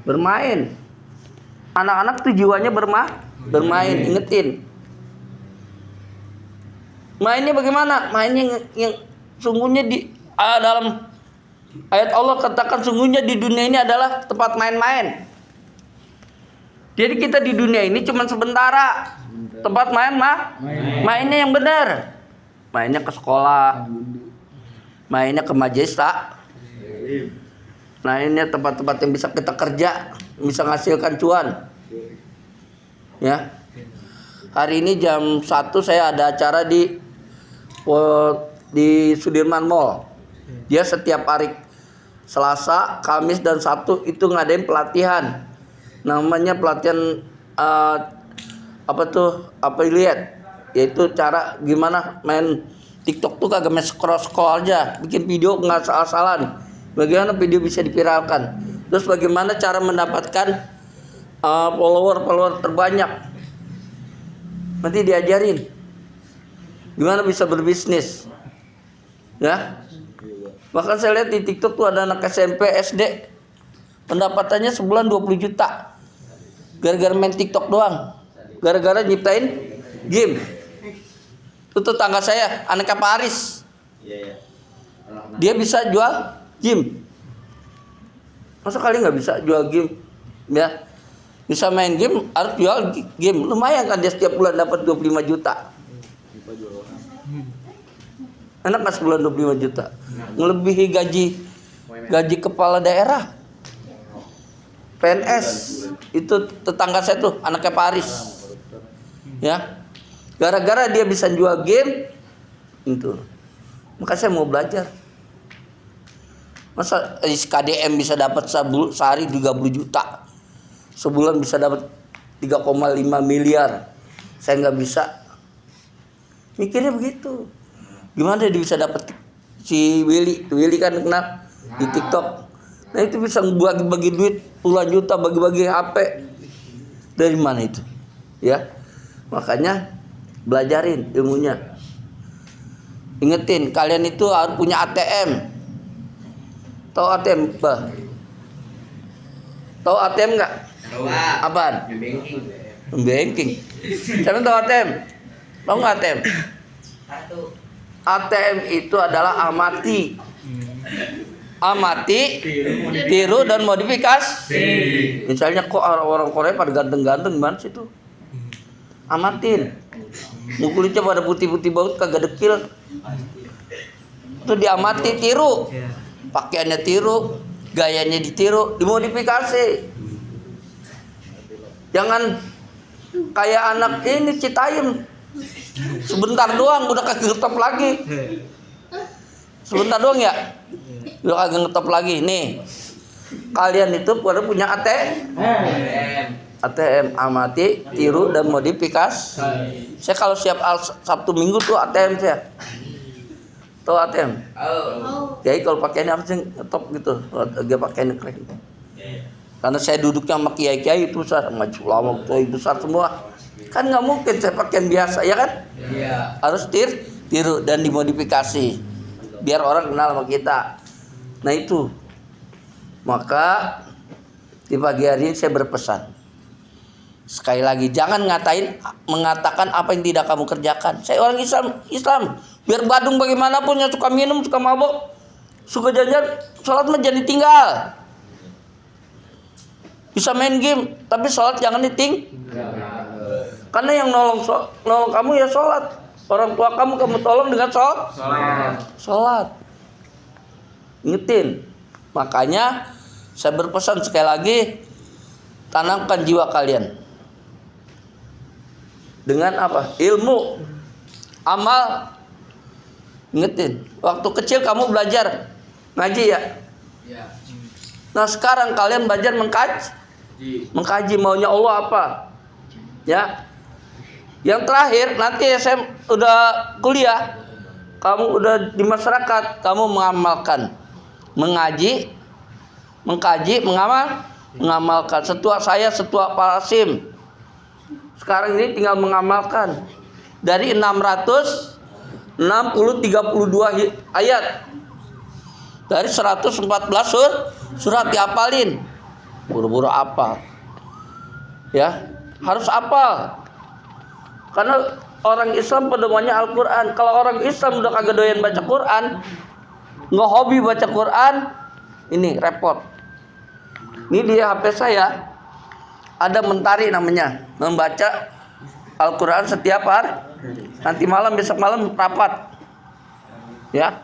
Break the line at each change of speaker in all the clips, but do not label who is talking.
Bermain. Anak-anak tuh jiwanya bermain, ingetin. Mainnya bagaimana? Mainnya yang sungguhnya dalam ayat Allah katakan sungguhnya di dunia ini adalah tempat main-main. Jadi kita di dunia ini cuma sementara. Tempat mainnya yang benar. Mainnya ke sekolah. Mainnya ke majelis taklim. Mainnya tempat-tempat yang bisa kita kerja, bisa menghasilkan cuan. Ya. Hari ini jam 1 saya ada acara di Sudirman Mall. Dia setiap hari Selasa, Kamis dan Sabtu itu ngadain pelatihan. Namanya pelatihan affiliate, yaitu cara gimana main TikTok tuh kagak main scroll aja, bikin video nggak salah-salan. Bagaimana video bisa dipiralkan? Terus bagaimana cara mendapatkan follower terbanyak? Nanti diajarin gimana bisa berbisnis. Ya. Bahkan saya lihat di TikTok tuh ada anak SMP, SD pendapatannya sebulan 20 juta. Gara-gara main TikTok doang. Gara-gara nyiptain game. Itu tetangga saya, anaknya Pak Aris. Dia bisa jual game. Masa kali nggak bisa jual game? Ya. Bisa main game, harus jual game. Lumayan kan dia setiap bulan dapat 25 juta. Enak kan sebulan 25 juta. Melebihi gaji kepala daerah. PNS. Itu tetangga saya tuh, anaknya Pak Aris. Ya. Gara-gara dia bisa jual game itu. Maka saya mau belajar. Masa KDM bisa dapat sehari 30 juta. Sebulan bisa dapat 3,5 miliar. Saya nggak bisa. Mikirnya begitu. Gimana dia bisa dapat si Willy kan kenal di TikTok. Nah itu bisa bagi-bagi duit puluhan juta, bagi-bagi HP. Dari mana itu? Ya. Makanya belajarin ilmunya. Ingetin, kalian itu harus punya ATM. Tahu ATM, Bah? Tahu ATM enggak?
Tahu.
Apaan? Banking. Siapa tahu ATM? Tahu enggak ATM? ATM itu adalah amati, tiru dan modifikasi. Misalnya kok orang Korea pada ganteng-ganteng gimana sih itu? Amatin. Kulitnya pada putih-putih baut kagak dekil. Itu diamati, tiru. Pakaiannya tiru, gayanya ditiru, dimodifikasi. Jangan kayak anak ini Citayam. Sebentar doang udah kagak ngetop lagi. Sebentar doang ya? Udah kagak ngetop lagi. Nih. Kalian itu pada punya ATM, amati, tiru dan modifikasi. Saya kalau siap Sabtu Minggu tuh ATM saya. Tahu ATM? Jadi kalau pakaiannya harusnya ngetop gitu. Dia pakaiannya keren. Karena saya duduknya sama kiai-kiai itu besar, sama ulama besar semua. Kan nggak mungkin saya pakaian biasa, ya kan? Iya. Harus tiru dan dimodifikasi biar orang kenal sama kita. Nah itu. Maka di pagi hari ini saya berpesan. Sekali lagi jangan mengatakan apa yang tidak kamu kerjakan. Saya orang Islam. Biar Badung bagaimanapun yang suka minum, suka mabuk, suka jajan, sholat mah jangan ditinggal. Bisa main game, tapi sholat jangan ditinggal. Karena yang nolong kamu ya sholat. Orang tua kamu tolong dengan sholat. Ingetin. Makanya saya berpesan sekali lagi, tanamkan jiwa kalian dengan apa? Ilmu, amal. Ingetin. Waktu kecil kamu belajar ngaji ya. Nah sekarang kalian belajar mengkaji maunya Allah apa? Ya. Yang terakhir nanti saya udah kuliah, kamu udah di masyarakat, kamu mengamalkan, mengkaji, mengamalkan. Setua Pak Hasim. Sekarang ini tinggal mengamalkan dari 632 ayat. Dari 114 surat dihafalin. buru-buru apal. Ya, harus apal. Karena orang Islam pedomannya Al-Quran. Kalau orang Islam udah kagak doyan baca Quran, nggak hobi baca Quran, ini repot. Ini di HP saya ada Mentari namanya, membaca Al-Quran setiap hari. Nanti malam, besok malam rapat. Ya,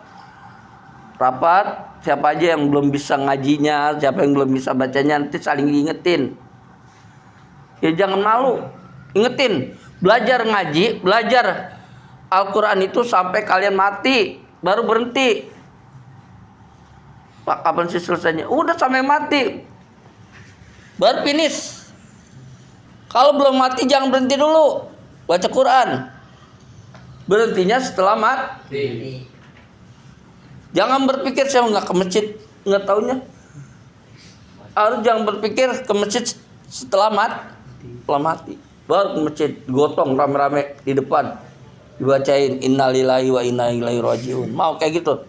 rapat. Siapa aja yang belum bisa ngajinya, siapa yang belum bisa bacanya, nanti saling ingetin. Ya jangan malu, ingetin. Belajar ngaji, belajar Al-Quran itu sampai kalian mati, baru berhenti. Pak, kapan sih selesainya? Udah sampai mati, baru finish. Kalau belum mati jangan berhenti dulu baca Quran. Berhentinya setelah mati. Jangan berpikir saya nggak ke masjid, nggak taunya. Harus jangan berpikir ke masjid setelah mati. Baru ke masjid, gotong rame-rame di depan, dibacain innalillahi wa inna ilaihi rajiun. Mau kayak gitu?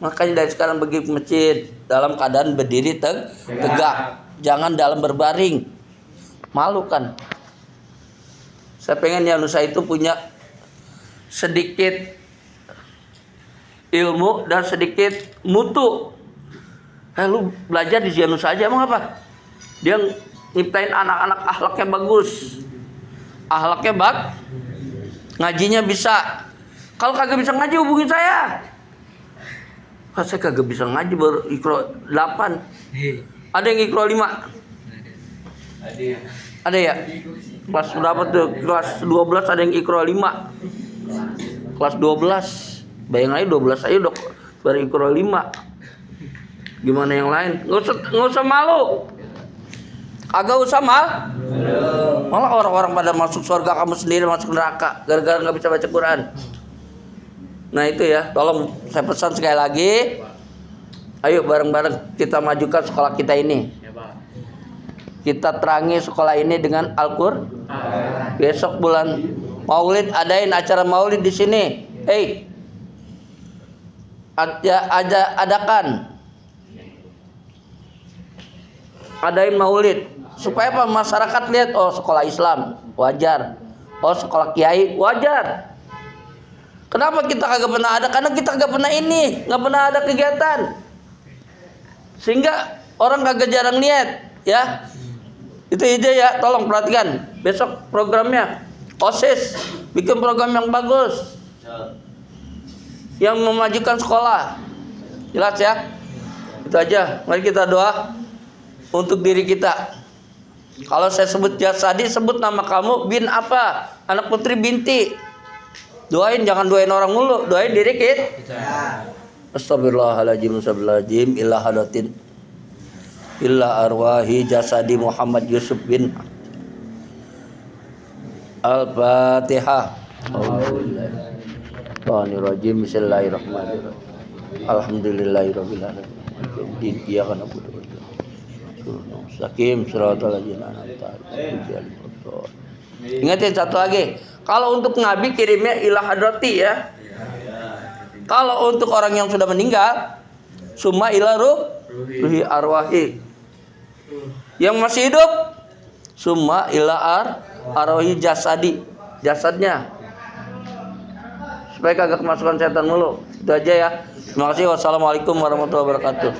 Makanya dari sekarang pergi ke masjid dalam keadaan berdiri tegak, jangan dalam berbaring. Malu kan? Saya pengen Yanusa itu punya sedikit ilmu dan sedikit mutu. Lu belajar di Yanusa aja emang apa? Dia nyiptain anak-anak akhlaknya bagus, ngajinya bisa. Kalau kagak bisa ngaji hubungin saya. Saya kagak bisa ngaji, baru Iqra 8. Ada yang Iqra 5? Ada ya? Kelas berapa tuh? Kelas 12 ada yang Iqra 5. Kelas 12. Bayang aja 12 aja udah baru Iqra 5. Gimana yang lain? Nggak usah malu. Agak usah malah orang-orang pada masuk surga, kamu sendiri masuk neraka gara-gara nggak bisa baca Quran. Nah itu ya, tolong saya pesan sekali lagi, ayo bareng-bareng kita majukan sekolah kita ini. Kita terangi sekolah ini dengan Al-Qur'an. Besok bulan Maulid adain acara Maulid di sini. Adain Maulid supaya apa? Masyarakat lihat, oh sekolah Islam wajar, oh sekolah kiai wajar. Kenapa kita kagak pernah ada? Karena kita kagak pernah nggak pernah ada kegiatan, sehingga orang kagak jarang lihat ya. Itu ide ya, tolong perhatikan. Besok programnya OSIS bikin program yang bagus, yang memajukan sekolah. Jelas ya? Itu aja. Mari kita doa untuk diri kita. Kalau saya sebut Jasadi, sebut nama kamu bin apa? Anak putri binti. Doain, jangan doain orang mulu, doain diri kita. Astagfirullahaladzim, illa hadatin illa arwahi Jasadi Muhammad Yusuf bin Al-Fatihah. Bismillahirrahmanirrahim. Alhamdulillahirabbil alamin. Iyyaka na'budu wa Sakim suratul ladzina an'amta alaihim. Ingatin satu lagi, kalau untuk nabi kirimnya ila hadrati ya. Kalau untuk orang yang sudah meninggal, summa ila ruhi arwahi. Yang masih hidup, summa ila arwahi jasadi, jasadnya. Supaya kagak kemasukan setan mulu. Itu aja ya. Terima kasih. Wassalamualaikum warahmatullahi wabarakatuh.